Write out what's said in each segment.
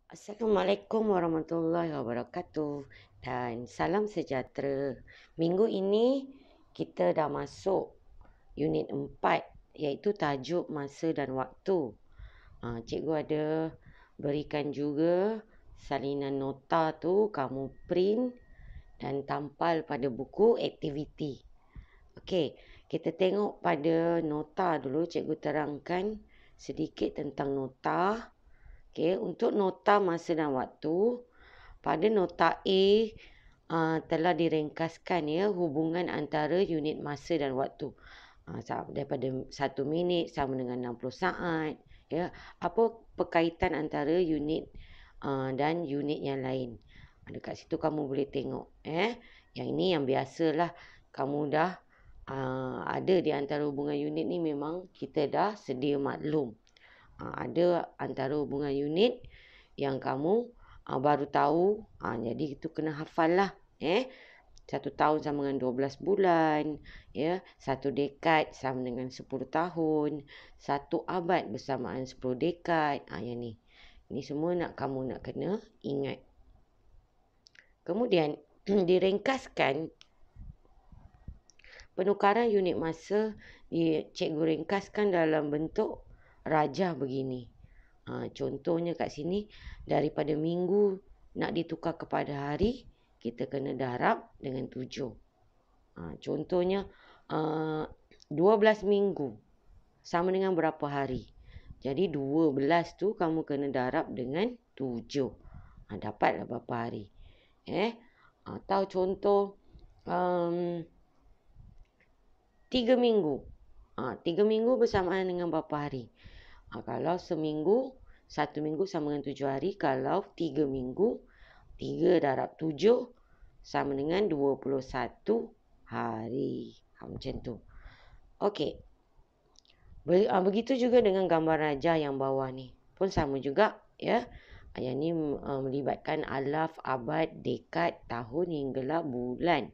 Assalamualaikum warahmatullahi wabarakatuh dan salam sejahtera. Minggu ini kita dah masuk unit 4 iaitu tajuk masa dan waktu. Cikgu ada berikan juga salinan nota tu kamu print dan tampal pada buku aktiviti. Okey, kita tengok pada nota dulu. Cikgu terangkan sedikit tentang nota. Okey, untuk nota masa dan waktu, pada nota A telah diringkaskan ya hubungan antara unit masa dan waktu. Daripada 1 minit sama dengan 60 saat, ya. Apa perkaitan antara unit dan unit yang lain. Dekat situ kamu boleh tengok Yang ini yang biasalah kamu dah ada di antara hubungan unit ni, memang kita dah sedia maklum. Ada antara hubungan unit yang kamu baru tahu. Jadi itu kena hafal lah. 1 tahun sama dengan 12 bulan. 1 dekad sama dengan 10 tahun. 1 abad bersamaan 10 dekad. Yang ni. Ini semua kamu nak kena ingat. Kemudian diringkaskan penukaran unit masa. Cikgu ringkaskan dalam bentuk rajah begini. Contohnya kat sini, daripada minggu nak ditukar kepada hari, kita kena darab dengan 7. Contohnya 12 minggu sama dengan berapa hari. Jadi 12 tu kamu kena darab dengan 7. Dapatlah berapa hari. Atau contoh 3 minggu. 3 minggu bersamaan dengan berapa hari. Kalau seminggu, 1 minggu sama dengan 7 hari. Kalau 3 minggu, 3 darab 7 sama dengan 21 hari. Macam tu. Okey. Begitu juga dengan gambar rajah yang bawah ni. Pun sama juga. Yang ni melibatkan alaf, abad, dekad, tahun hinggalah bulan.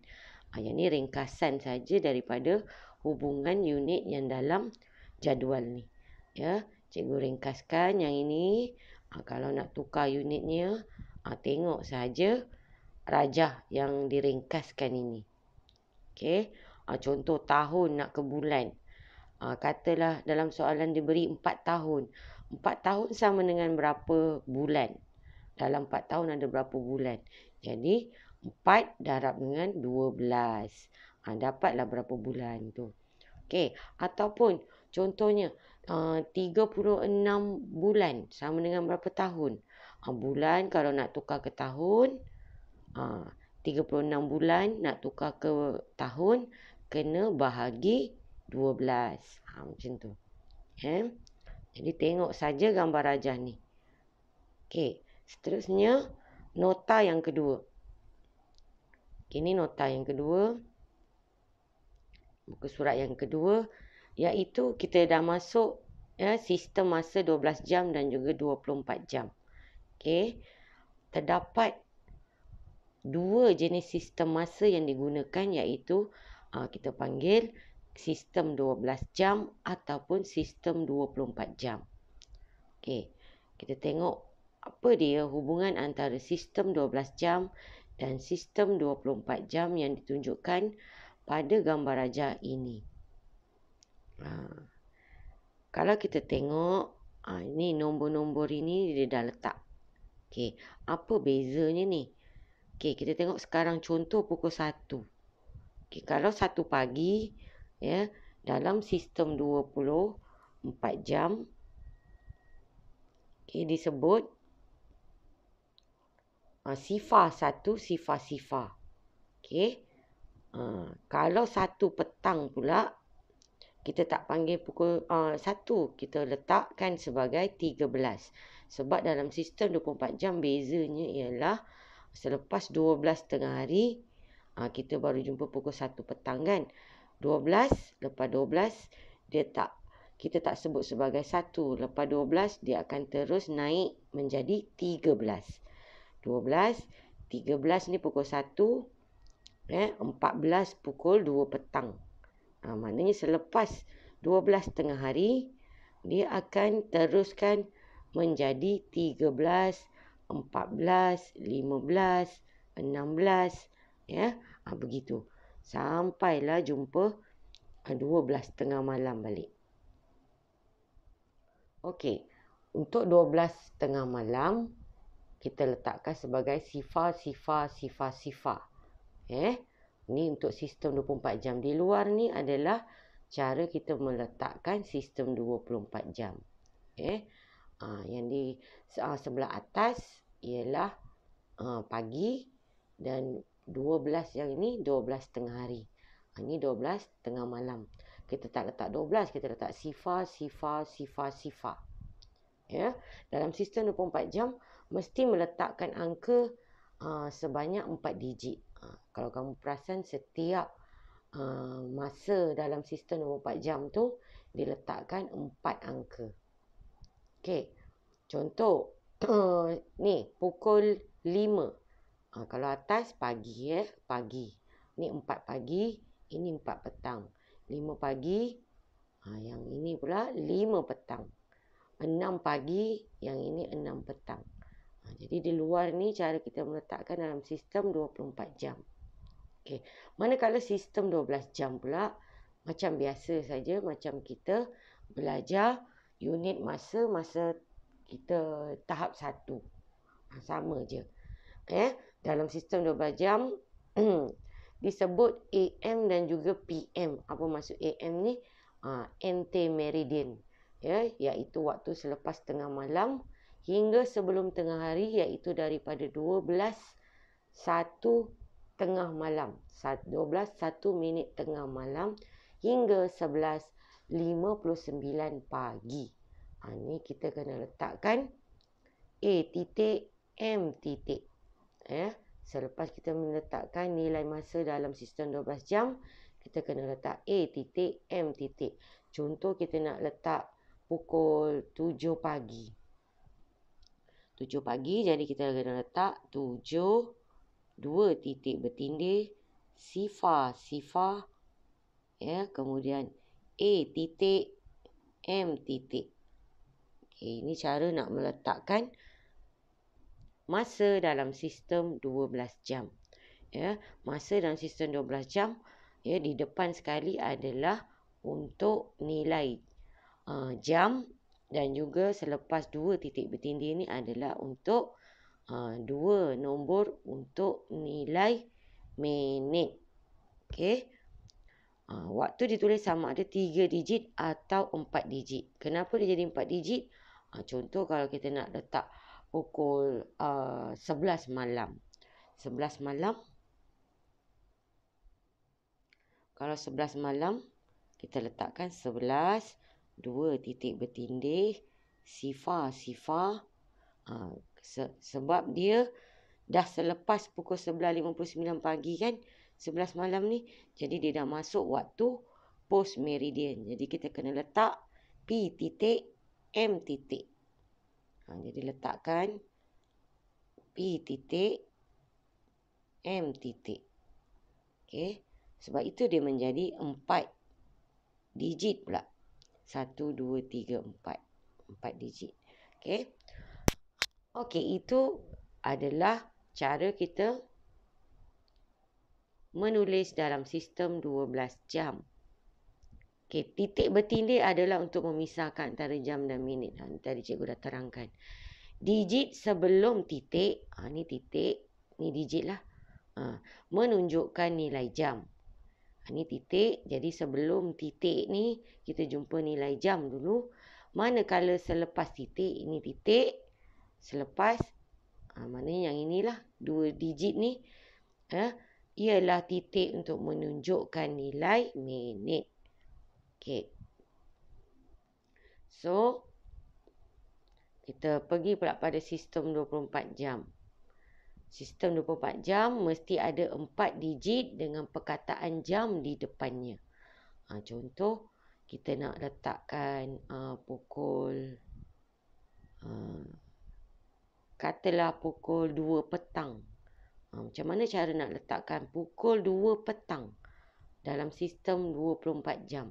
Yang ni ringkasan saja daripada hubungan unit yang dalam jadual ni. Cikgu ringkaskan yang ini. Kalau nak tukar unitnya, tengok saja rajah yang diringkaskan ini. Okey. Contoh tahun nak ke bulan. Katalah dalam soalan diberi 4 tahun. 4 tahun sama dengan berapa bulan? Dalam 4 tahun ada berapa bulan? Jadi 4 darab dengan 12. Dapatlah berapa bulan tu. Okey. Ataupun contohnya 36 bulan sama dengan berapa tahun? Bulan kalau nak tukar ke tahun, 36 bulan nak tukar ke tahun, kena bahagi 12. Macam tu. Jadi tengok saja gambar rajah ni. Okey. Seterusnya, nota yang kedua. Ini nota yang kedua. Muka surat yang kedua. Iaitu kita dah masuk sistem masa 12 jam dan juga 24 jam. Okey. Terdapat 2 jenis sistem masa yang digunakan, iaitu kita panggil sistem 12 jam ataupun sistem 24 jam. Okey. Kita tengok apa dia hubungan antara sistem 12 jam dan sistem 24 jam yang ditunjukkan pada gambar rajah ini. Kalau kita tengok, ini nombor-nombor ini dia dah letak. Okey, apa bezanya ni? Okey, kita tengok sekarang contoh pukul 1. Okey, kalau 1 pagi, dalam sistem 24 jam, disebut sifar 1, sifar-sifar. Okey. Kalau 1 petang pula, kita tak panggil pukul 1. Kita letakkan sebagai 13. Sebab dalam sistem 24 jam bezanya ialah selepas 12 tengah hari, kita baru jumpa pukul 1 petang kan. 12, lepas 12, kita tak sebut sebagai 1. Lepas 12, dia akan terus naik menjadi 13. 12, 13 ni pukul 1, 14 pukul 2 petang. Maknanya selepas 12 tengah hari, dia akan teruskan menjadi 13, 14, 15, 16, ya. Begitu. Sampailah jumpa 12 tengah malam balik. Okey. Untuk 12 tengah malam, kita letakkan sebagai sifar. Ni untuk sistem 24 jam. Di luar ni adalah cara kita meletakkan sistem 24 jam. Yang di sebelah atas ialah pagi, dan 12 yang ini 12 tengah hari. Ini 12 tengah malam. Kita tak letak 12, kita letak sifar. Dalam sistem 24 jam mesti meletakkan angka sebanyak 4 digit. Kalau kamu perasan, setiap masa dalam sistem 24 jam tu diletakkan 4 angka. Okey. Contoh ni pukul 5. Kalau atas pagi, pagi. Ni 4 pagi, ini 4 petang. 5 pagi, yang ini pula 5 petang. 6 pagi, yang ini 6 petang. Jadi di luar ni cara kita meletakkan dalam sistem 24 jam. Okey. Manakala sistem 12 jam pula, macam biasa saja, macam kita belajar unit masa kita tahap 1. Sama je. Dalam sistem 12 jam disebut AM dan juga PM. Apa maksud AM ni? Antemeridian. Iaitu waktu selepas tengah malam hingga sebelum tengah hari, iaitu daripada 12, 1 tengah malam. 12, 1 minit tengah malam hingga 11:59 pagi. Ni kita kena letakkan A titik M titik. Selepas kita meletakkan nilai masa dalam sistem 12 jam, kita kena letak A titik M titik. Contoh kita nak letak pukul 7 pagi. 7 pagi, jadi kita kena letak 7, 2 titik bertindih, sifar. Kemudian A titik M titik. Ini cara nak meletakkan masa dalam sistem 12 jam. Masa dalam sistem 12 jam, di depan sekali adalah untuk nilai jam, dan juga selepas 2 titik bertindih ni adalah untuk 2 nombor untuk nilai minit. Okey. Waktu ditulis sama ada 3 digit atau 4 digit. Kenapa dia jadi 4 digit? Contoh kalau kita nak letak pukul 11 malam. 11 malam. Kalau 11 malam, kita letakkan 11, 2 titik bertindih, sifar. Sebab dia dah selepas pukul 11:59 pagi kan, 11 malam ni. Jadi dia dah masuk waktu post meridian. Jadi kita kena letak P titik M titik. Jadi letakkan P titik M titik. Okey. Sebab itu dia menjadi 4 digit pula. 1, 2, 3, 4. 4 digit. Okey. Okey, itu adalah cara kita menulis dalam sistem 12 jam. Okey, titik bertindih adalah untuk memisahkan antara jam dan minit. Tadi cikgu dah terangkan. Digit sebelum titik, ni titik, ni digit lah. Menunjukkan nilai jam. Ni titik, jadi sebelum titik ni kita jumpa nilai jam dulu. Manakala selepas titik, ini titik. Selepas, maknanya yang inilah 2 digit ni, ialah titik untuk menunjukkan nilai minit. Okey. So, kita pergi pula pada sistem 24 jam. Sistem 24 jam mesti ada 4 digit dengan perkataan jam di depannya. Contoh, kita nak letakkan pukul, katalah pukul 2 petang. Macam mana cara nak letakkan pukul 2 petang dalam sistem 24 jam?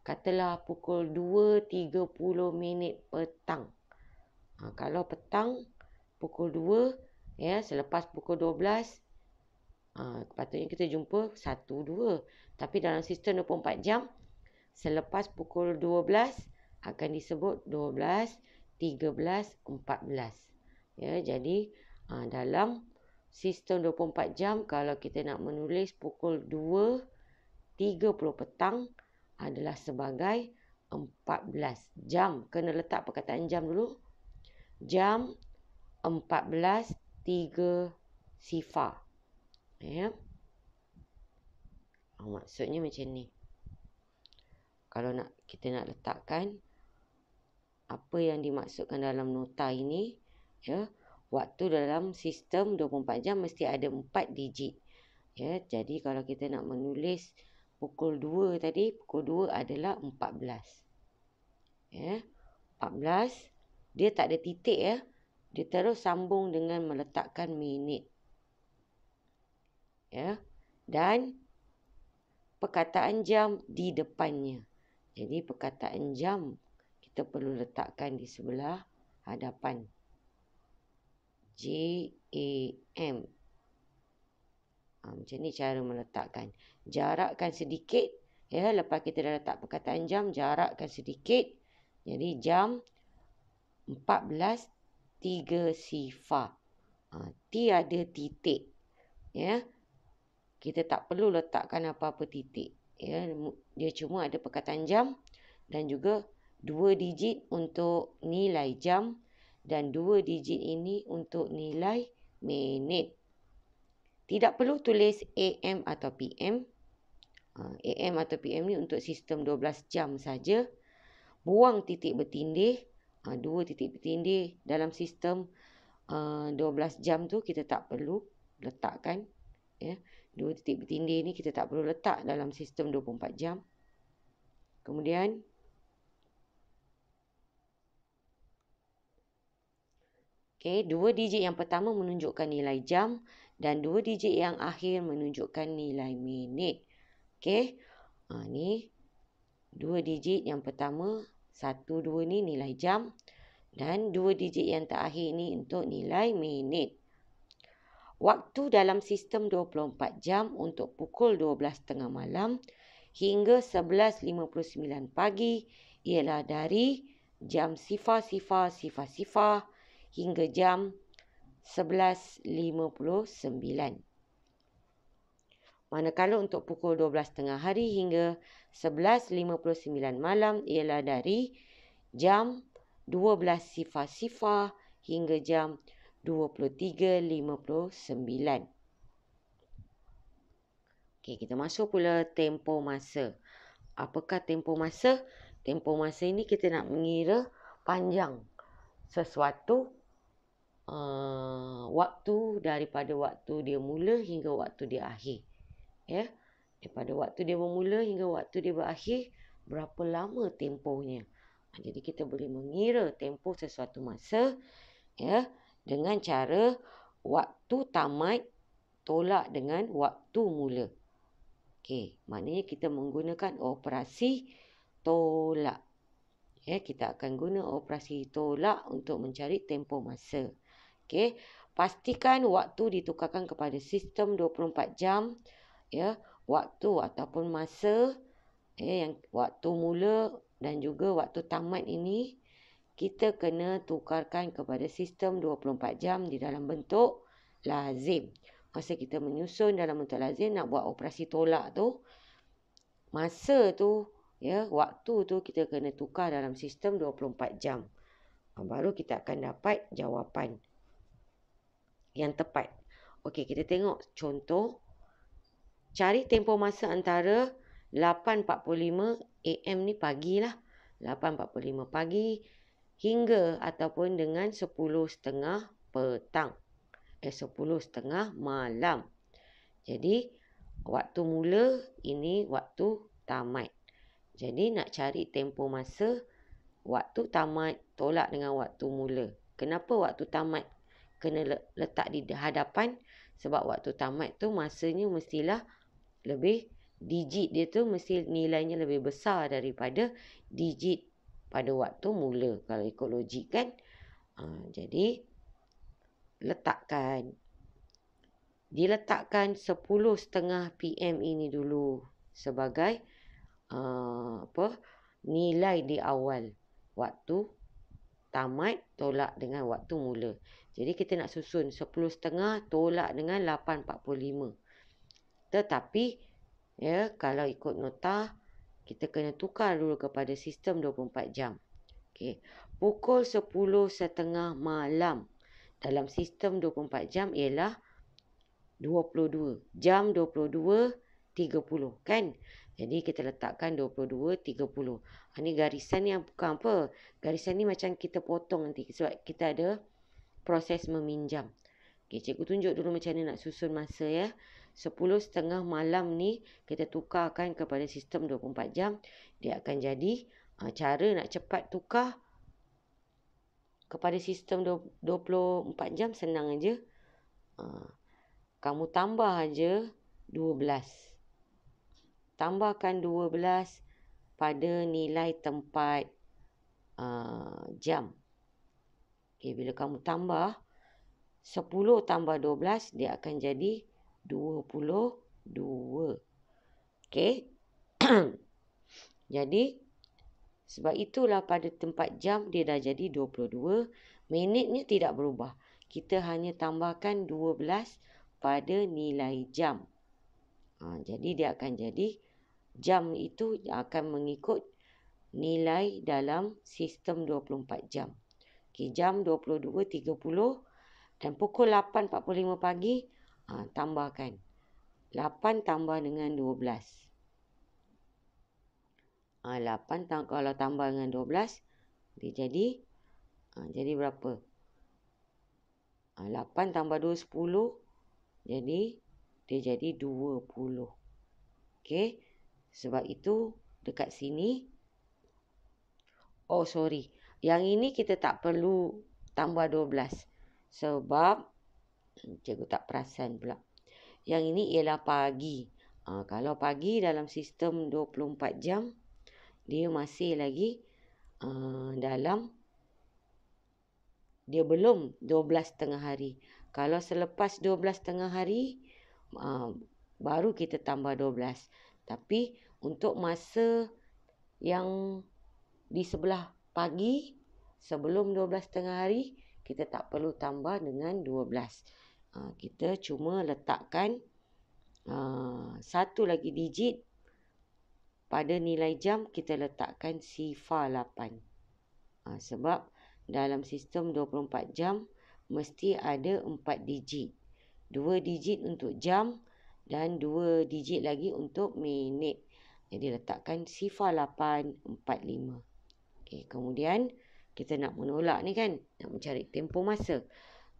Katalah pukul 2:30 petang. Kalau petang, pukul 2, ya, selepas pukul 12, patutnya kita jumpa 1, 2. Tapi dalam sistem 24 jam, selepas pukul 12 akan disebut 12, 13, 14. Ya, jadi dalam sistem 24 jam, kalau kita nak menulis pukul 2.30 petang adalah sebagai 14 jam. Kena letak perkataan jam dulu. Jam 14.3 sifar. Ya. Maksudnya macam ni. Kalau kita nak letakkan apa yang dimaksudkan dalam nota ini, ya, waktu dalam sistem 24 jam mesti ada 4 digit. Ya, jadi kalau kita nak menulis pukul 2 tadi, pukul 2 adalah 14. Ya, 14, dia tak ada titik, ya. Dia terus sambung dengan meletakkan minit. Ya, dan perkataan jam di depannya. Jadi perkataan jam kita perlu letakkan di sebelah hadapan. JAM. Macam ni cara meletakkan. Jarakkan sedikit. Ya, lepas kita dah letak perkataan jam, jarakkan sedikit. Jadi jam 14.3 sifar. T ada titik. Ya. Kita tak perlu letakkan apa-apa titik. Ya, dia cuma ada perkataan jam dan juga 2 digit untuk nilai jam dan 2 digit ini untuk nilai minit. Tidak perlu tulis AM atau PM. AM atau PM ni untuk sistem 12 jam saja. Buang titik bertindih. 2 titik bertindih dalam sistem 12 jam tu kita tak perlu letakkan. Ya. 2 titik bertindih ni kita tak perlu letak dalam sistem 24 jam. Kemudian okey, 2 digit yang pertama menunjukkan nilai jam dan 2 digit yang akhir menunjukkan nilai minit. Okey. Ni 2 digit yang pertama, 1, 2 ni nilai jam dan 2 digit yang terakhir ni untuk nilai minit. Waktu dalam sistem 24 jam untuk pukul 12.30 malam hingga 11.59 pagi ialah dari jam sifar hingga jam 11.59. Manakala untuk pukul 12.30 hari hingga 11.59 malam ialah dari jam 12.00 hingga jam 23.59. Okey, kita masuk pula tempoh masa. Apakah tempoh masa? Tempoh masa ini kita nak mengira panjang sesuatu waktu daripada waktu dia mula hingga waktu dia akhir. Ya, daripada waktu dia bermula hingga waktu dia berakhir, berapa lama tempohnya. Jadi kita boleh mengira tempoh sesuatu masa, ya, dengan cara waktu tamat tolak dengan waktu mula. Okey, maknanya kita menggunakan operasi tolak. Ya, kita akan guna operasi tolak untuk mencari tempoh masa. Okey, pastikan waktu ditukarkan kepada sistem 24 jam. Ya, waktu ataupun masa, ya, yang waktu mula dan juga waktu tamat ini kita kena tukarkan kepada sistem 24 jam di dalam bentuk lazim. Masa kita menyusun dalam bentuk lazim, nak buat operasi tolak tu, masa tu, ya, waktu tu kita kena tukar dalam sistem 24 jam. Baru kita akan dapat jawapan yang tepat. Okey, kita tengok contoh. Cari tempoh masa antara 8.45 AM ni pagi lah. 8.45 pagi hingga ataupun dengan 10.30 petang. 10.30 malam. Jadi, waktu mula ini waktu tamat. Jadi, nak cari tempoh masa waktu tamat tolak dengan waktu mula. Kenapa waktu tamat kena letak di hadapan? Sebab waktu tamat tu masanya mestilah lebih, digit dia tu mesti nilainya lebih besar daripada digit pada waktu mula. Kalau ikut logik kan. Jadi diletakkan 10.30 PM ini dulu sebagai nilai di awal. Waktu tamat tolak dengan waktu mula. Jadi kita nak susun 10.30 tolak dengan 8.45. Tetapi kalau ikut nota, kita kena tukar dulu kepada sistem 24 jam. Okey. Pukul 10.30 malam dalam sistem 24 jam ialah 22. Jam 22.30 kan? Jadi kita letakkan 22.30. Ini garisan ni bukan apa. Garisan ni macam kita potong nanti sebab kita ada proses meminjam. Okay, cikgu tunjuk dulu macam mana nak susun masa ya. 10.30 malam ni kita tukarkan kepada sistem 24 jam. Dia akan jadi cara nak cepat tukar kepada sistem 24 jam senang aja. Kamu tambah aja 12. Tambahkan 12 pada nilai tempat jam. Okay, bila kamu tambah 10 tambah 12, dia akan jadi 22. Okay. Jadi, sebab itulah pada tempat jam dia dah jadi 22. Minitnya tidak berubah. Kita hanya tambahkan 12 pada nilai jam. Jadi dia akan jadi jam itu akan mengikut nilai dalam sistem 24 jam. Okay, jam 22.30 dan pukul 8.45 pagi tambahkan. 8 tambah dengan 12. 8 kalau tambah dengan 12 dia jadi berapa? 8 tambah 2 10. Jadi dia jadi 20. Okey. Sebab itu dekat sini sorry. Yang ini kita tak perlu tambah 12 sebab cikgu tak perasan pula. Yang ini ialah pagi. Kalau pagi dalam sistem 24 jam dia masih lagi dia belum 12 tengah hari. Kalau selepas 12 tengah hari baru kita tambah 12. Tapi untuk masa yang di sebelah pagi sebelum 12 tengah hari kita tak perlu tambah dengan 12. Kita cuma letakkan satu lagi digit pada nilai jam, kita letakkan sifar 8. Sebab dalam sistem 24 jam mesti ada 4 digit. 2 digit untuk jam dan 2 digit lagi untuk minit. Jadi letakkan sifar 845. Okay, kemudian kita nak menolak ni kan, nak mencari tempoh masa.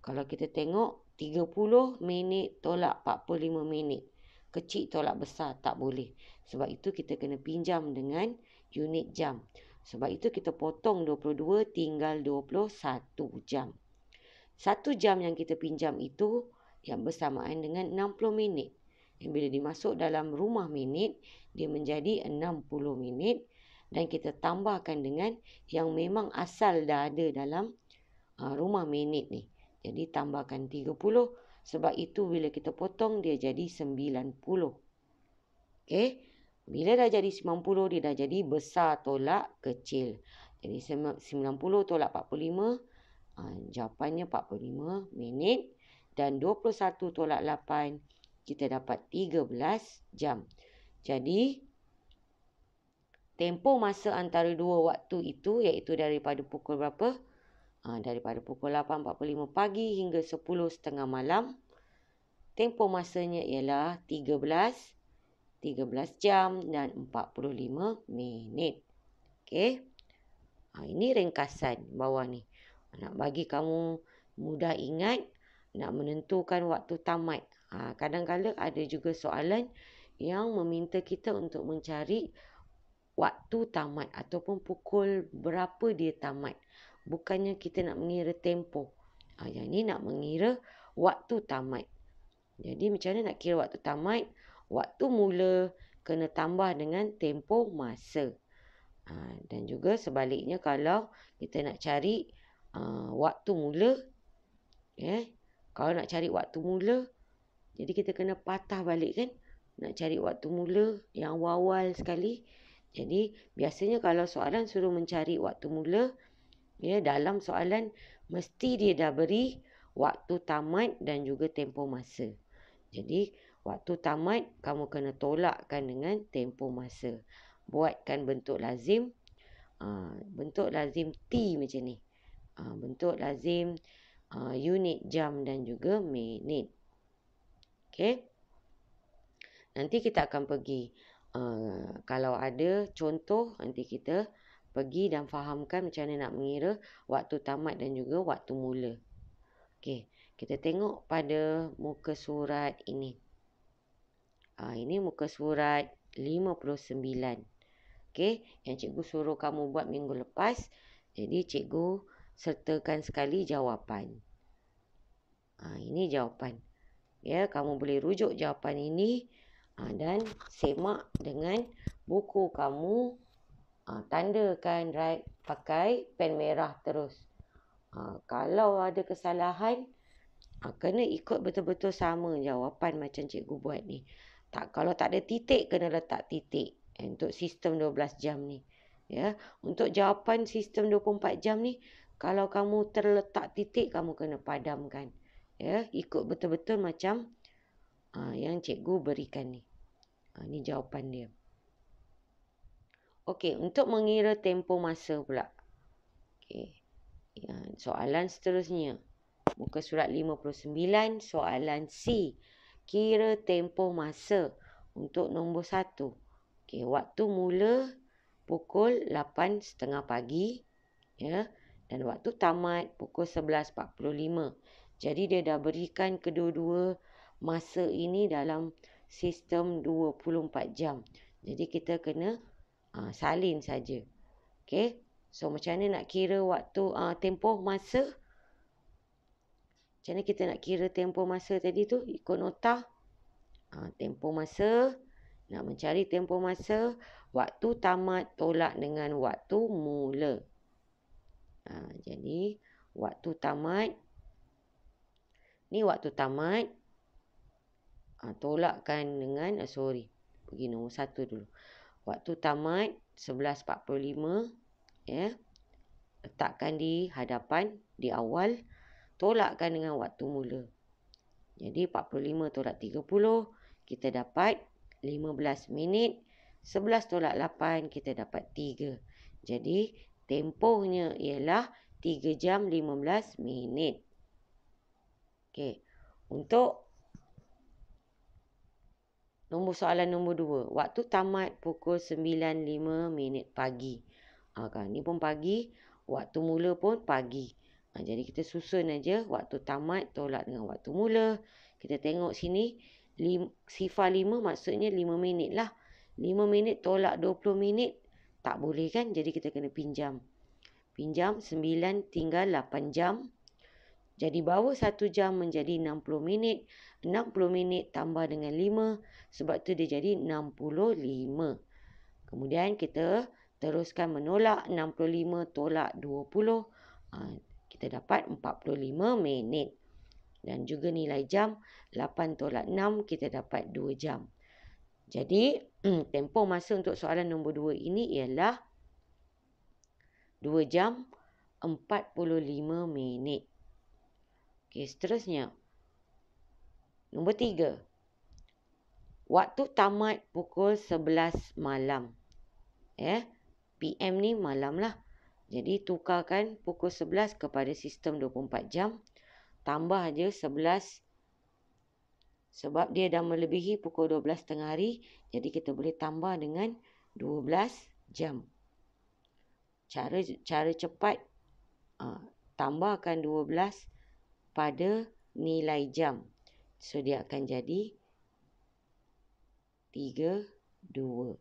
Kalau kita tengok 30 minit tolak 45 minit. Kecil tolak besar tak boleh. Sebab itu kita kena pinjam dengan unit jam. Sebab itu kita potong 22 tinggal 21 jam. 1 jam yang kita pinjam itu yang bersamaan dengan 60 minit. Yang bila dimasuk dalam rumah minit, dia menjadi 60 minit. Dan kita tambahkan dengan yang memang asal dah ada dalam rumah minit ni. Jadi tambahkan 30. Sebab itu bila kita potong dia jadi 90. Okey. Bila dah jadi 90 dia dah jadi besar tolak kecil. Jadi 90 tolak 45. Jawapannya 45 minit. Dan 21 tolak 8. Kita dapat 13 jam. Jadi tempoh masa antara dua waktu itu iaitu daripada pukul berapa? Daripada pukul 8.45 pagi hingga 10.30 malam. Tempoh masanya ialah 13 jam dan 45 minit. Okey. Ini ringkasan bawah ni. Nak bagi kamu mudah ingat, nak menentukan waktu tamat. Kadang-kadang ada juga soalan yang meminta kita untuk mencari waktu tamat ataupun pukul berapa dia tamat. Bukannya kita nak mengira tempoh. Yang ni nak mengira waktu tamat. Jadi macam mana nak kira waktu tamat? Waktu mula kena tambah dengan tempoh masa. Dan juga sebaliknya kalau kita nak cari waktu mula, Kalau nak cari waktu mula, jadi kita kena patah balik kan. Nak cari waktu mula yang awal sekali. Jadi biasanya kalau soalan suruh mencari waktu mula, ya, dalam soalan mesti dia dah beri waktu tamat dan juga tempoh masa. Jadi waktu tamat kamu kena tolakkan dengan tempoh masa. Buatkan bentuk lazim. Bentuk lazim T macam ni. Bentuk lazim unit, jam dan juga minit. Okey. Nanti kita akan pergi. Kalau ada contoh, nanti kita pergi dan fahamkan macam mana nak mengira waktu tamat dan juga waktu mula. Okey. Kita tengok pada muka surat ini. Ini muka surat 59. Okey. Yang cikgu suruh kamu buat minggu lepas. Jadi cikgu sertakan sekali jawapan. Ini jawapan. Ya, kamu boleh rujuk jawapan ini dan semak dengan buku kamu. Tandakan pakai pen merah terus. Kalau ada kesalahan, kena ikut betul-betul sama jawapan macam cikgu buat ni. Kalau tak ada titik, kena letak titik. Untuk sistem 12 jam ni. Ya, untuk jawapan sistem 24 jam ni, kalau kamu terletak titik, kamu kena padamkan. Ya, ikut betul-betul macam yang cikgu berikan ni. Ni jawapan dia. Okey, untuk mengira tempoh masa pula. Okey. Soalan seterusnya. Muka surat 59, soalan C. Kira tempoh masa untuk nombor 1. Okey, waktu mula pukul 8.30 pagi. Ya, dan waktu tamat pukul 11.45. Jadi dia dah berikan kedua-dua masa ini dalam sistem 24 jam. Jadi kita kena salin saja. Okey. So macam mana nak kira waktu tempoh masa? Macam mana kita nak kira tempoh masa tadi tu? Ikut nota. Tempoh masa. Nak mencari tempoh masa. Waktu tamat tolak dengan waktu mula. Jadi waktu tamat. Ni waktu tamat. Tolakkan dengan pergi nombor 1 dulu. Waktu tamat 11.45. Ya. Letakkan di hadapan, di awal. Tolakkan dengan waktu mula. Jadi 45 tolak 30. Kita dapat 15 minit. 11 tolak 8. Kita dapat 3. Jadi tempohnya ialah 3 jam 15 minit. Okey. Untuk soalan nombor 2. Waktu tamat pukul 9.05 minit pagi. Ni pun pagi. Waktu mula pun pagi. Jadi kita susun aja. Waktu tamat tolak dengan waktu mula. Kita tengok sini. Sifar 5 maksudnya 5 minit lah. 5 minit tolak 20 minit. Tak boleh kan? Jadi kita kena pinjam. Pinjam 9 tinggal 8 jam. Jadi bawa 1 jam menjadi 60 minit. 60 minit tambah dengan 5. Sebab tu dia jadi 65. Kemudian kita teruskan menolak. 65 tolak 20. Kita dapat 45 minit. Dan juga nilai jam. 8 tolak 6 kita dapat 2 jam. Jadi tempoh masa untuk soalan nombor 2 ini ialah 2 jam 45 minit. Okey, seterusnya. Nombor 3. Waktu tamat pukul 11 malam. PM ni malam lah. Jadi tukarkan pukul 11 kepada sistem 24 jam. Tambah aja 11. Sebab dia dah melebihi pukul 12 tengah hari. Jadi kita boleh tambah dengan 12 jam. Cara cepat. Tambahkan 12 pada nilai jam. So dia akan jadi 32.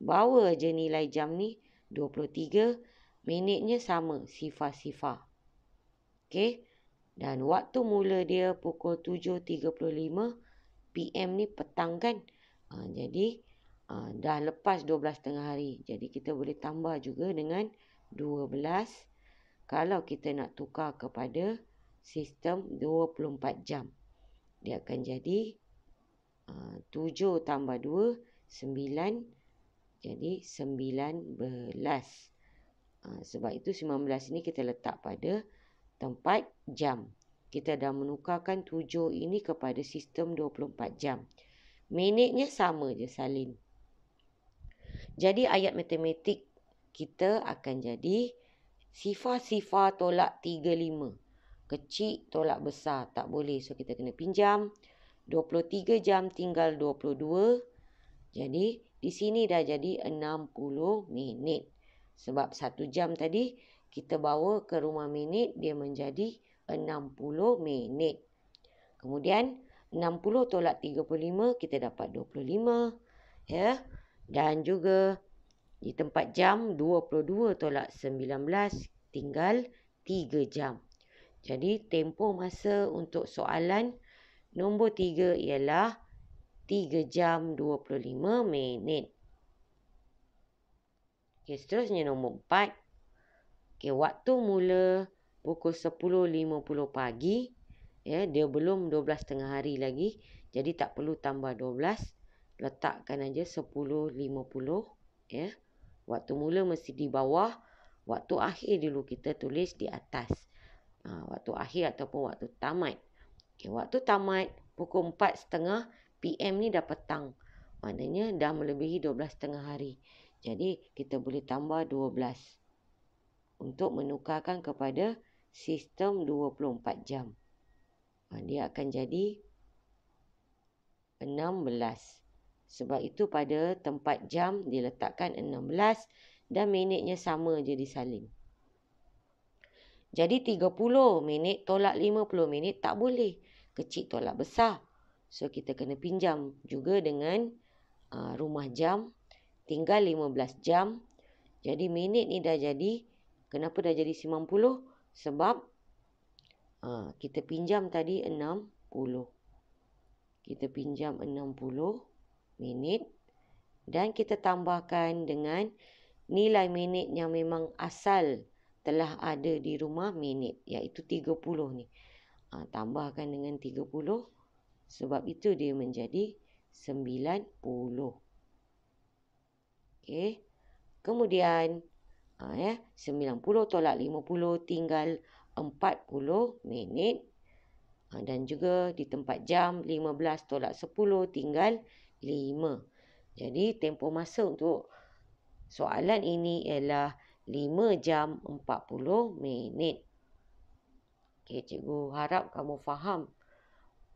Bawa aja nilai jam ni 23. Minitnya sama, sifar-sifar. Okey. Dan waktu mula dia pukul 7.35. PM ni petang kan. Jadi dah lepas 12 tengah hari. Jadi kita boleh tambah juga dengan 12. Kalau kita nak tukar kepada sistem 24 jam. Dia akan jadi 7 tambah 2, 9. Jadi 19. Sebab itu 19 ini kita letak pada tempat jam. Kita dah menukarkan 7 ini kepada sistem 24 jam. Minitnya sama je salin. Jadi ayat matematik kita akan jadi sifar-sifar tolak 35. Kecil tolak besar tak boleh. So kita kena pinjam. 23 jam tinggal 22. Jadi di sini dah jadi 60 minit. Sebab 1 jam tadi kita bawa ke rumah minit, dia menjadi 60 minit. Kemudian 60 tolak 35 kita dapat 25. Ya. Dan juga di tempat jam 22 tolak 19 tinggal 3 jam. Jadi tempoh masa untuk soalan nombor 3 ialah 3 jam 25 minit. Okey, seterusnya nombor 4. Okey, waktu mula pukul 10.50 pagi. Ya, dia belum 12 tengah hari lagi. Jadi tak perlu tambah 12. Letakkan aja 10.50. Ya. Waktu mula mesti di bawah. Waktu akhir dulu kita tulis di atas. Waktu akhir ataupun waktu tamat. Okay, waktu tamat pukul 4.30 PM ni dah petang. Maknanya dah melebihi 12 tengah hari. Jadi kita boleh tambah 12. Untuk menukarkan kepada sistem 24 jam. Dia akan jadi 16. Sebab itu pada tempat jam diletakkan 16 dan minitnya sama je disalin. Jadi 30 minit tolak 50 minit tak boleh. Kecil tolak besar. So kita kena pinjam juga dengan rumah jam. Tinggal 15 jam. Jadi minit ni dah jadi. Kenapa dah jadi 90? Sebab kita pinjam tadi 60. Kita pinjam 60 minit. Dan kita tambahkan dengan nilai minit yang memang asal telah ada di rumah minit. Iaitu 30 ni. Tambahkan dengan 30. Sebab itu dia menjadi 90. Okey. Kemudian 90 tolak 50 tinggal 40 minit. Dan juga di tempat jam 15 tolak 10 tinggal 5. Jadi tempoh masa untuk soalan ini ialah 5 jam 40 minit. Okey, cikgu harap kamu faham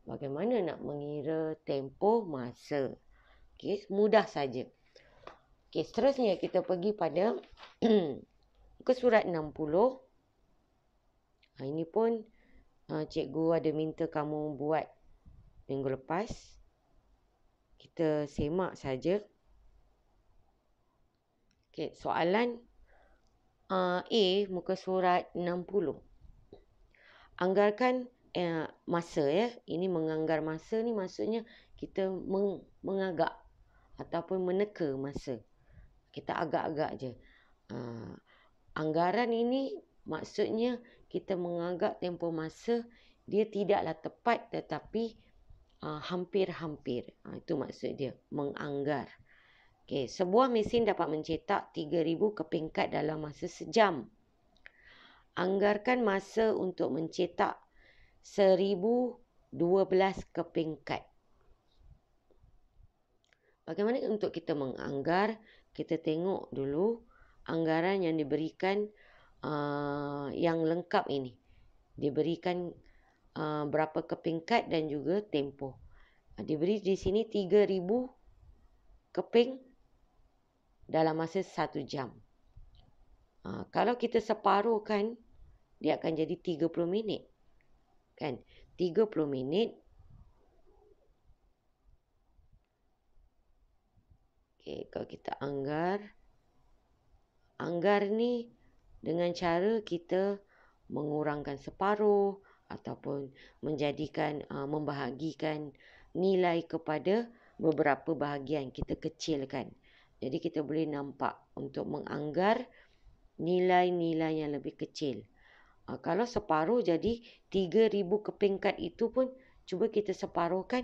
bagaimana nak mengira tempoh masa. Okey, mudah saja. Okey, seterusnya kita pergi pada muka surat 60. Ini pun cikgu ada minta kamu buat minggu lepas. Kita semak saja. Okey, soalan A, muka surat 60. Anggarkan masa ya. Ini menganggar masa ni maksudnya kita mengagak ataupun meneka masa. Kita agak-agak je. Anggaran ini maksudnya kita mengagak tempoh masa dia tidaklah tepat tetapi hampir-hampir. Itu maksud dia, menganggar. Okey, sebuah mesin dapat mencetak 3,000 keping kad dalam masa sejam. Anggarkan masa untuk mencetak 1,012 keping kad. Bagaimana untuk kita menganggar? Kita tengok dulu anggaran yang diberikan yang lengkap ini. Diberikan berapa keping kad dan juga tempoh. Diberi di sini 3,000 keping dalam masa 1 jam. Kalau kita separuhkan, dia akan jadi 30 minit. Kan? 30 minit. Okay, kalau kita anggar ni dengan cara kita mengurangkan separuh ataupun membahagikan nilai kepada beberapa bahagian, kita kecilkan. Jadi kita boleh nampak untuk menganggar nilai-nilai yang lebih kecil. Kalau separuh jadi 3,000 keping kad itu pun cuba kita separuhkan.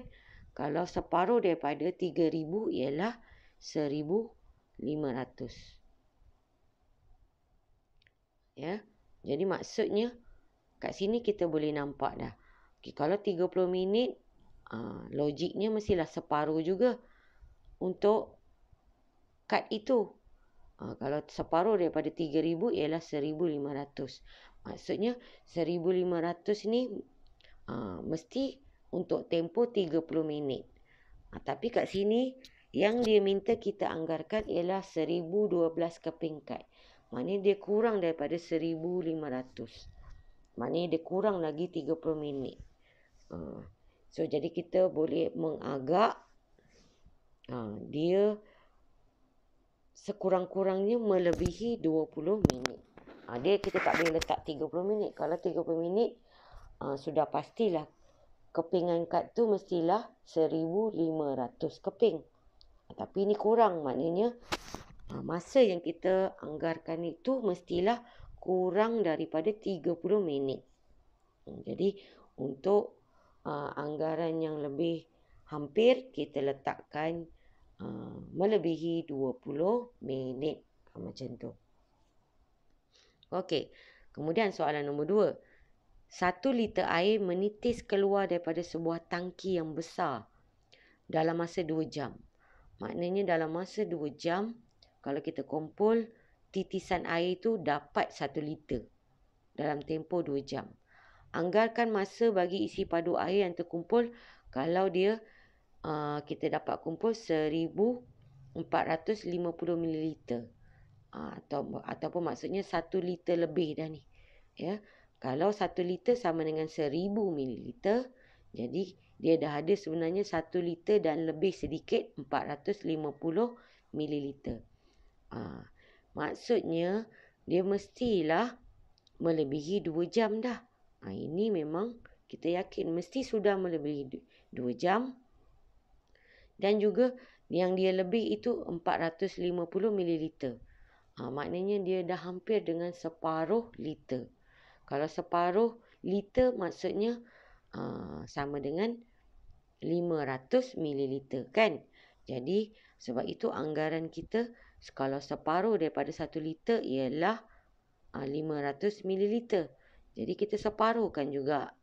Kalau separuh daripada 3,000 ialah 1,500. Ya. Jadi maksudnya kat sini kita boleh nampak dah. Okay, kalau 30 minit, logiknya mestilah separuh juga untuk kad itu. Kalau separuh daripada 3,000 ialah 1,500. Maksudnya 1,500 ni mesti untuk tempoh 30 minit. Tapi kat sini yang dia minta kita anggarkan ialah 1,012 keping kad. Maknanya dia kurang daripada 1,500. Maknanya dia kurang lagi 30 minit. So jadi kita boleh mengagak dia sekurang-kurangnya melebihi 20 minit. Dia kita tak boleh letak 30 minit. Kalau 30 minit, sudah pastilah kepingan kad tu mestilah 1,500 keping. Tapi ini kurang, maknanya masa yang kita anggarkan itu mestilah kurang daripada 30 minit. Jadi untuk anggaran yang lebih hampir, kita letakkan melebihi 20 minit. Macam tu. Okey. Kemudian soalan nombor 2. 1 liter air menitis keluar daripada sebuah tangki yang besar dalam masa 2 jam. Maknanya dalam masa 2 jam, kalau kita kumpul, titisan air itu dapat 1 liter dalam tempoh 2 jam. Anggarkan masa bagi isi padu air yang terkumpul kalau dia kita dapat kumpul 1,450 ml. Ataupun maksudnya 1 liter lebih dah ni. Ya. Kalau 1 liter sama dengan 1,000 ml, jadi dia dah ada sebenarnya 1 liter dan lebih sedikit 450 ml. Maksudnya dia mestilah melebihi 2 jam dah. Ini memang kita yakin mesti sudah melebihi 2 jam. Dan juga yang dia lebih itu 450 ml. Maknanya dia dah hampir dengan separuh liter. Kalau separuh liter maksudnya sama dengan 500 ml kan. Jadi sebab itu anggaran kita kalau separuh daripada 1 liter ialah 500 ml. Jadi kita separuhkan juga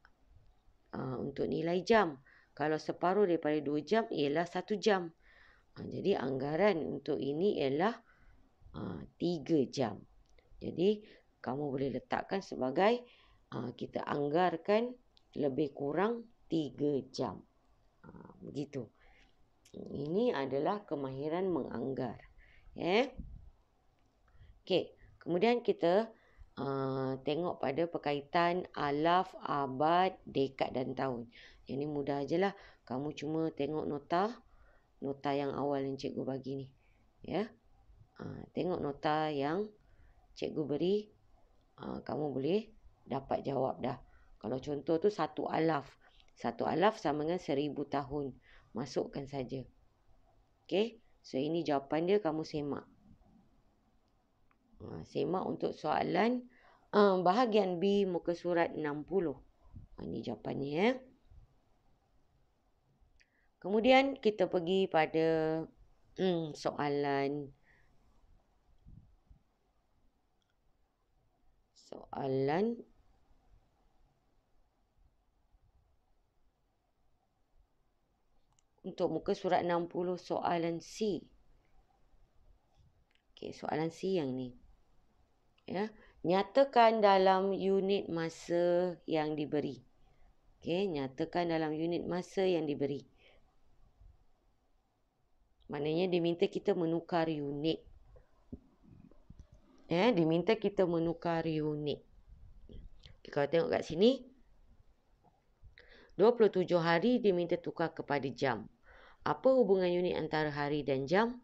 untuk nilai jam. Kalau separuh daripada 2 jam ialah 1 jam. Jadi anggaran untuk ini ialah 3 jam. Jadi kamu boleh letakkan sebagai kita anggarkan lebih kurang 3 jam. Begitu. Ini adalah kemahiran menganggar. Okey. Kemudian kita tengok pada perkaitan alaf, abad, dekad dan tahun. Yang ni mudah ajalah. Kamu cuma tengok nota yang awal yang cikgu bagi ni. Ya. Tengok nota yang cikgu beri. Kamu boleh dapat jawab dah. Kalau contoh tu 1 alaf. 1 alaf sama dengan 1,000 tahun. Masukkan saja. Okey. So ini jawapan dia, kamu semak. Semak untuk soalan bahagian B muka surat 60. Ini jawapannya. Kemudian kita pergi pada soalan untuk muka surat 60 soalan C. Okey, soalan C yang ni. Ya, nyatakan dalam unit masa yang diberi. Okey, nyatakan dalam unit masa yang diberi. Maknanya dia minta kita menukar unit. Diminta kita menukar unit. Okay, kalau tengok kat sini, 27 hari dia minta tukar kepada jam. Apa hubungan unit antara hari dan jam?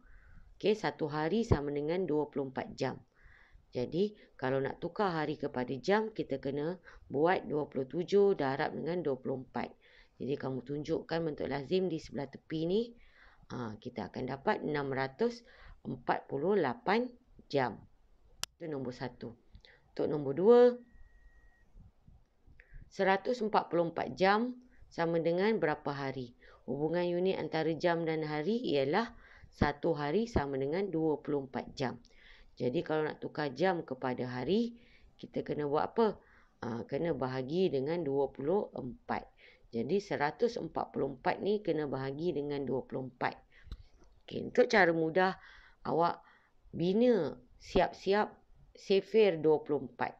Okey, 1 hari sama dengan 24 jam. Jadi, kalau nak tukar hari kepada jam, kita kena buat 27 darab dengan 24. Jadi, kamu tunjukkan bentuk lazim di sebelah tepi ni. Kita akan dapat 648 jam. Itu nombor 1. Untuk nombor 2, 144 jam sama dengan berapa hari? Hubungan unit antara jam dan hari ialah 1 hari sama dengan 24 jam. Jadi kalau nak tukar jam kepada hari, kita kena buat apa? Kena bahagi dengan 24. Jadi 144 ni kena bahagi dengan 24. Okay, untuk cara mudah, awak bina siap-siap sifir 24.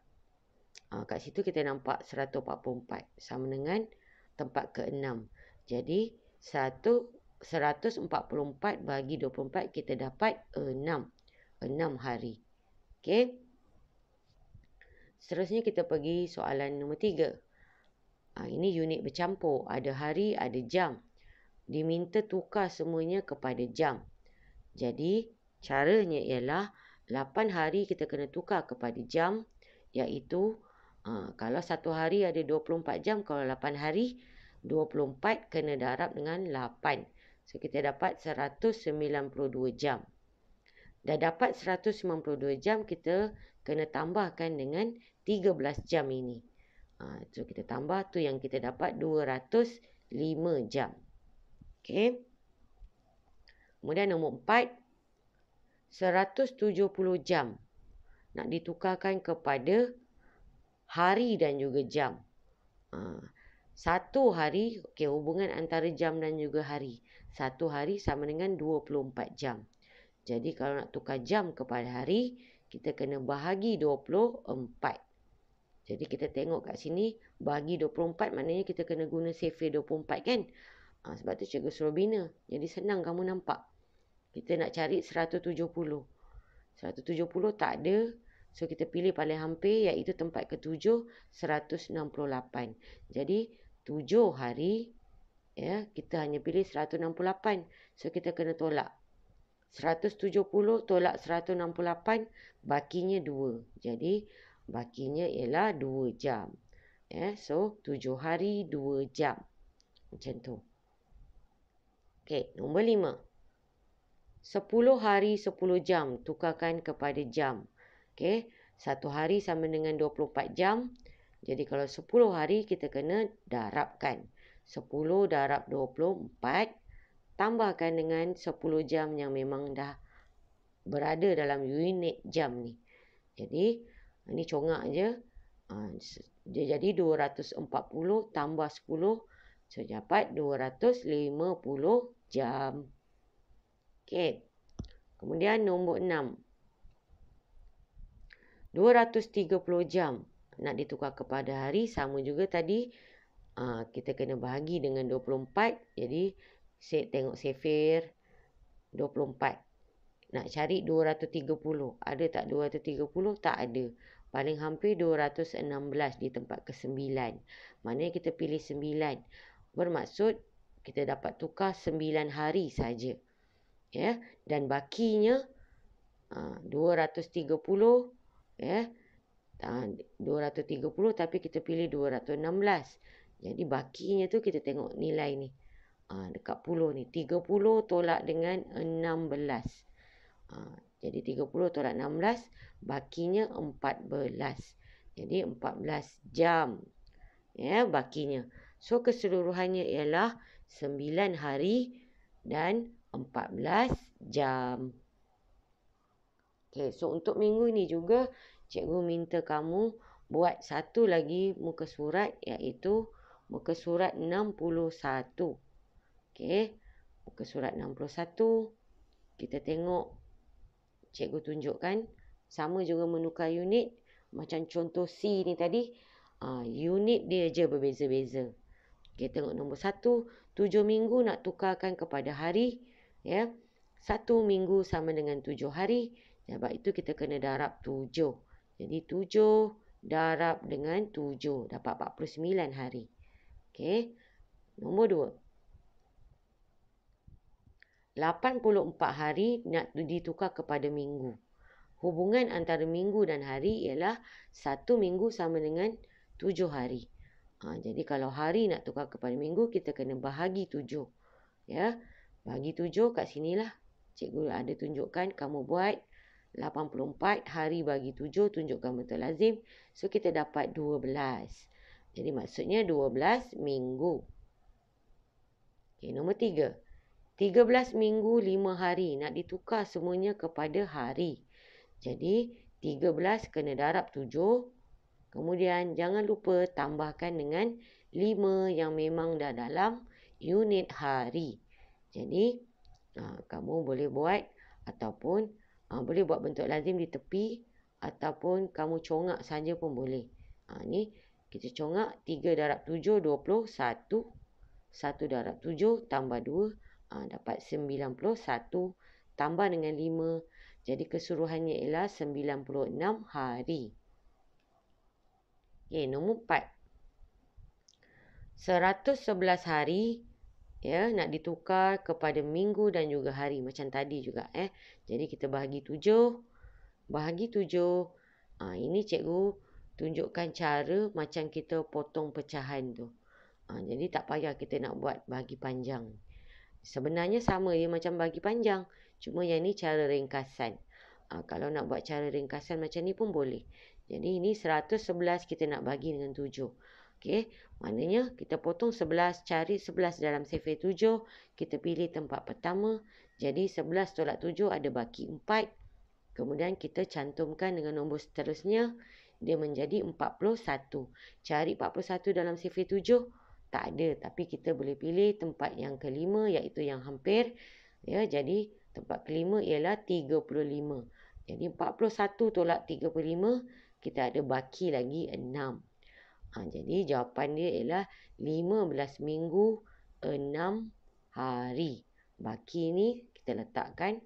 Kat situ kita nampak 144 sama dengan tempat ke-6. Jadi 144 bagi 24 kita dapat 6. 6 hari. Okey. Seterusnya kita pergi soalan nombor 3. Ini unit bercampur. Ada hari, ada jam. Diminta tukar semuanya kepada jam. Jadi caranya ialah 8 hari kita kena tukar kepada jam, iaitu kalau 1 hari ada 24 jam, kalau 8 hari 24 kena darab dengan 8. So kita dapat 192 jam. Dah dapat 192 jam, kita kena tambahkan dengan 13 jam ini. So kita tambah, tu yang kita dapat 205 jam. Okey. Kemudian nombor 4, 170 jam nak ditukarkan kepada hari dan juga jam. 1 hari, okey, hubungan antara jam dan juga hari. 1 hari sama dengan 24 jam. Jadi kalau nak tukar jam kepada hari, kita kena bahagi 24. Jadi kita tengok kat sini, bahagi 24 maknanya kita kena guna sifir 24 kan. Sebab tu cikgu suruh bina. Jadi senang kamu nampak. Kita nak cari 170. 170 tak ada. So kita pilih paling hampir, iaitu tempat ke-7, 168. Jadi 7 hari, ya, kita hanya pilih 168. So kita kena tolak. 170 tolak 168, bakinya 2. Jadi bakinya ialah 2 jam. Ya, so 7 hari 2 jam. Macam tu. Okey, nombor 5. 10 hari 10 jam tukarkan kepada jam. Okey, 1 hari sama dengan 24 jam. Jadi kalau 10 hari kita kena darabkan. 10 darab 24 tambahkan dengan 10 jam yang memang dah berada dalam unit jam ni. Jadi ni congak je. Dia jadi 240 tambah 10. So dapat 250 jam. Okey. Kemudian nombor 6. 230 jam nak ditukar kepada hari, sama juga tadi. Kita kena bahagi dengan 24. Jadi saya tengok sifir 24. Nak cari 230. Ada tak 230? Tak ada. Paling hampir 216 di tempat ke-9. Maknanya kita pilih 9. Bermaksud kita dapat tukar 9 hari saja. Ya, dan bakinya 230, ya. 230 tapi kita pilih 216. Jadi bakinya tu kita tengok nilai ni. Dekat puluh ni. 30 tolak dengan 16. Jadi 30 tolak 16. Bakinya 14. Jadi 14 jam. Ya, bakinya. So keseluruhannya ialah 9 hari dan 14 jam. Okay, so untuk minggu ni juga, cikgu minta kamu buat satu lagi muka surat, iaitu muka surat 61. Okay, muka surat 61. Kita tengok, cikgu tunjukkan. Sama juga menukar unit. Macam contoh C ni tadi. Unit dia je berbeza-beza. Okay, tengok nombor 1. 7 minggu nak tukarkan kepada hari. Ya, 1 minggu sama dengan 7 hari. Sebab itu kita kena darab 7. Jadi 7 darab dengan 7. Dapat 49 hari. Okay. Nombor 2. 84 hari nak ditukar kepada minggu. Hubungan antara minggu dan hari ialah 1 minggu sama dengan 7 hari. Jadi kalau hari nak tukar kepada minggu, kita kena bahagi 7. Ya, bahagi 7 kat sinilah. Cikgu ada tunjukkan, kamu buat 84 hari bagi 7, tunjukkan betul lazim. So kita dapat 12. Jadi maksudnya 12 minggu. Okey, nombor 3. 13 minggu 5 hari. Nak ditukar semuanya kepada hari. Jadi 13 kena darab 7. Kemudian jangan lupa tambahkan dengan 5 yang memang dah dalam unit hari. Jadi kamu boleh buat ataupun boleh buat bentuk lazim di tepi ataupun kamu congak saja pun boleh. Ni kita congak 3 darab 7 21. 1 darab 7 tambah 2 dapat 91 tambah dengan 5. Jadi keseluruhannya ialah 96 hari. Okey, nombor 4. 111 hari nak ditukar kepada minggu dan juga hari macam tadi juga. Jadi kita bahagi 7. Bahagi 7. Ini cikgu tunjukkan cara macam kita potong pecahan tu. Jadi tak payah kita nak buat bahagi panjang. Sebenarnya sama je macam bahagi panjang. Cuma yang ni cara ringkasan. Kalau nak buat cara ringkasan macam ni pun boleh. Jadi ini 111 kita nak bagi dengan 7. Okey, maknanya kita potong 11, cari 11 dalam sifir 7. Kita pilih tempat pertama. Jadi 11 tolak 7 ada baki 4. Kemudian kita cantumkan dengan nombor seterusnya. Dia menjadi 41. Cari 41 dalam sifir 7. Tak ada, tapi kita boleh pilih tempat yang kelima iaitu yang hampir. Jadi tempat kelima ialah 35. Jadi 41 tolak 35, kita ada baki lagi 6. Jadi jawapan dia ialah 15 minggu 6 hari. Baki ni kita letakkan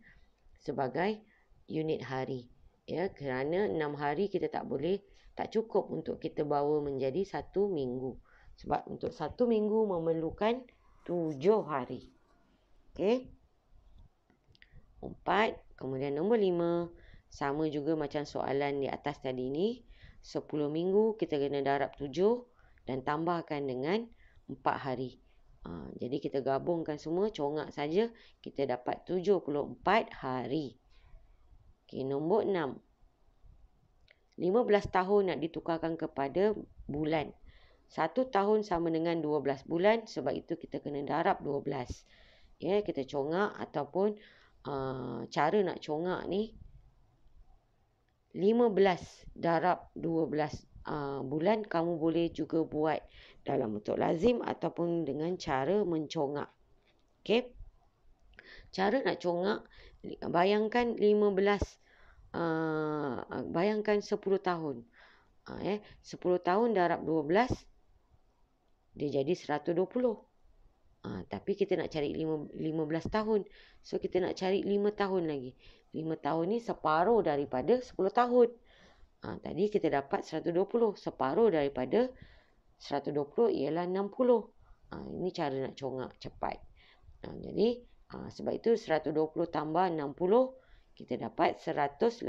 sebagai unit hari. Kerana 6 hari kita tak cukup untuk kita bawa menjadi 1 minggu. Sebab untuk 1 minggu memerlukan 7 hari. Okey. 4. Kemudian nombor 5. Sama juga macam soalan di atas tadi ni. 10 minggu kita kena darab 7 dan tambahkan dengan 4 hari. Jadi kita gabungkan semua, congak saja. Kita dapat 74 hari. Okey, nombor 6. 15 tahun nak ditukarkan kepada bulan. 1 tahun sama dengan 12 bulan. Sebab itu kita kena darab 12. Kita congak ataupun cara nak congak ni 15 darab 12 bulan. Kamu boleh juga buat dalam bentuk lazim ataupun dengan cara mencongak. Okey. Cara nak congak, bayangkan 15 bayangkan 10 tahun. 10 tahun darab 12 dia jadi 120. Tapi kita nak cari 15 tahun. So kita nak cari 5 tahun lagi. 5 tahun ni separuh daripada 10 tahun. Tadi kita dapat 120. Separuh daripada 120 ialah 60. Ini cara nak congak cepat. Jadi sebab itu 120 tambah 60 kita dapat 180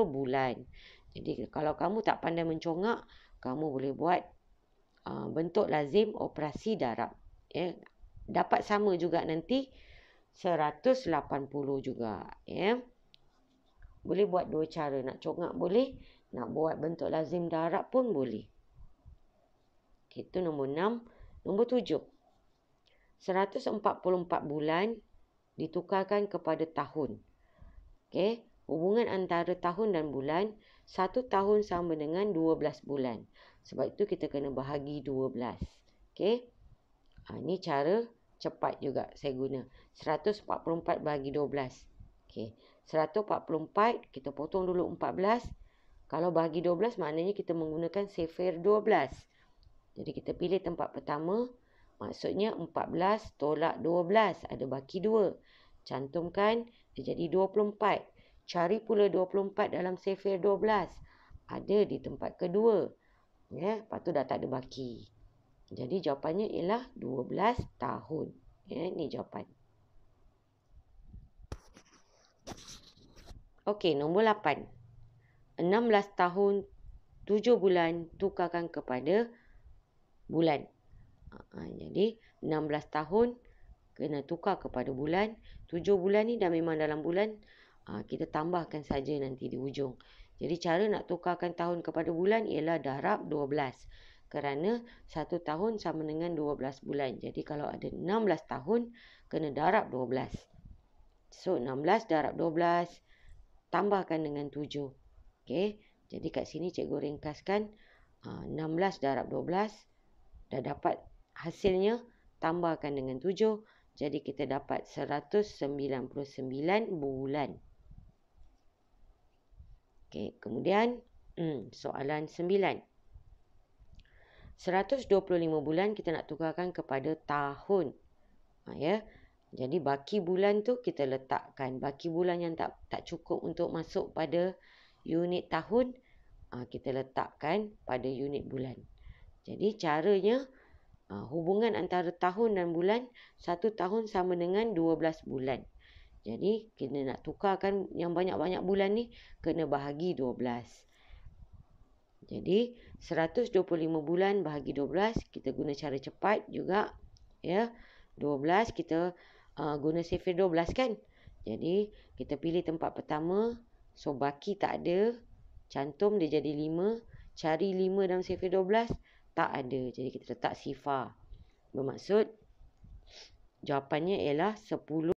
bulan. Jadi kalau kamu tak pandai mencongak, kamu boleh buat bentuk lazim operasi darab. Dapat sama juga nanti 180 juga. Boleh buat dua cara. Nak congak boleh. Nak buat bentuk lazim darab pun boleh. Itu nombor 6. Nombor 7. 144 bulan ditukarkan kepada tahun. Hubungan antara tahun dan bulan. 1 tahun sama dengan 12 bulan. Sebab itu kita kena bahagi 12. Ini cara cepat juga saya guna. 144 bahagi 12. 144 kita potong dulu 14. Kalau bahagi 12 maknanya kita menggunakan sifir 12. Jadi kita pilih tempat pertama. Maksudnya 14 tolak 12 ada baki 2. Cantumkan dia jadi 24. Cari pula 24 dalam sifir 12. Ada di tempat kedua. Lepas tu dah tak ada baki. Jadi jawapannya ialah 12 tahun. Ini jawapan. Okey, nombor 8. 16 tahun 7 bulan tukarkan kepada bulan. Jadi 16 tahun kena tukar kepada bulan. 7 bulan ni dah memang dalam bulan. Kita tambahkan saja nanti di ujung. Jadi cara nak tukarkan tahun kepada bulan ialah darab 12. kerana 1 tahun sama dengan 12 bulan. Jadi kalau ada 16 tahun, kena darab 12. So, 16 darab 12, tambahkan dengan 7. Okey, jadi kat sini cikgu ringkaskan 16 darab 12, dah dapat hasilnya, tambahkan dengan 7. Jadi kita dapat 199 bulan. Okey, kemudian soalan 9. 125 bulan kita nak tukarkan kepada tahun. Ya. Jadi baki bulan tu kita letakkan. Baki bulan yang tak cukup untuk masuk pada unit tahun, kita letakkan pada unit bulan. Jadi caranya, hubungan antara tahun dan bulan, 1 tahun sama dengan 12 bulan. Jadi, kita nak tukarkan yang banyak-banyak bulan ni, kena bahagi 12. Jadi, 125 bulan bahagi 12, kita guna cara cepat juga. Ya, 12 kita guna sifir 12 kan. Jadi, kita pilih tempat pertama. So, baki tak ada. Cantum dia jadi 5. Cari 5 dalam sifir 12. Tak ada. Jadi, kita letak sifar. Bermaksud, jawapannya ialah 10.